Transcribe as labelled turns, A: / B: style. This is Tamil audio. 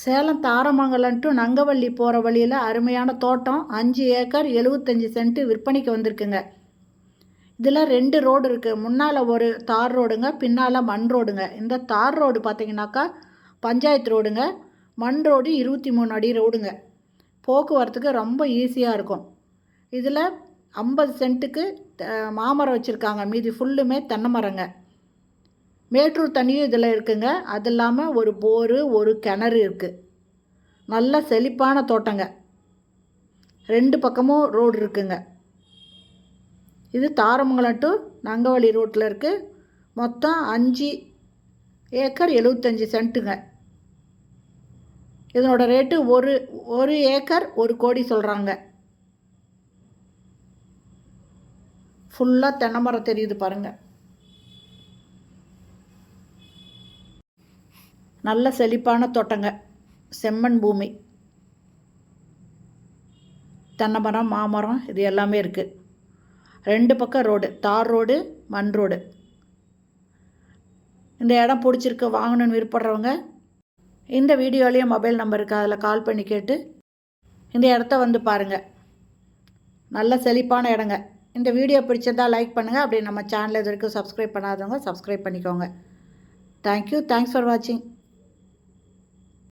A: சேலம் தாரமங்கலம் டு நங்கவள்ளி போகிற வழியில் அருமையான தோட்டம் 5 ஏக்கர் 75 சென்ட் விற்பனைக்கு வந்திருக்குங்க. இதில் 2 ரோடு இருக்குது. முன்னால் ஒரு தார் ரோடுங்க, பின்னால் மண் ரோடுங்க. இந்த தார் ரோடு பார்த்திங்கனாக்கா பஞ்சாயத்து ரோடுங்க. மண் ரோடு 23 அடி ரோடுங்க. போக்குவரத்துக்கு ரொம்ப ஈஸியாக இருக்கும். இதில் 50 சென்ட்டுக்கு மாமரம் வச்சுருக்காங்க, மீதி ஃபுல்லுமே தென்னை மரங்க. மேட்டூர் தண்ணியும் இதில் இருக்குங்க. அது இல்லாமல் ஒரு போரு, ஒரு கிணறு இருக்குது. நல்ல செழிப்பான தோட்டங்க. 2 பக்கமும் ரோடு இருக்குங்க. இது தாரமங்கலம் டு நங்கவள்ளி ரோட்டில் இருக்குது. மொத்தம் 5 ஏக்கர் 75 சென்ட்டுங்க. இதனோட ரேட்டு ஒரு ஏக்கர் 1 கோடி சொல்கிறாங்க. ஃபுல்லாக தென்னை மரம் தெரியுது பாருங்கள். நல்ல செழிப்பான தோட்டங்க. செம்மண் பூமி. தென்னை மரம், மாமரம் இது எல்லாமே இருக்குது. 2 பக்கம் ரோடு, தார் ரோடு, மண் ரோடு. இந்த இடம் பிடிச்சிருக்கு, வாங்கணுன்னு விருப்பப்படுறவங்க இந்த வீடியோலேயே மொபைல் நம்பர் இருக்குது, அதில் கால் பண்ணி கேட்டு இந்த இடத்த வந்து பாருங்கள். நல்ல செழிப்பான இடங்க. இந்த வீடியோ பிடிச்சதா லைக் பண்ணுங்கள். அப்படி நம்ம சேனல் இது வரைக்கும் சப்ஸ்கிரைப் பண்ணாதவங்க சப்ஸ்கிரைப் பண்ணிக்கோங்க. தேங்க்யூ. தேங்க்ஸ் ஃபார் வாட்சிங்.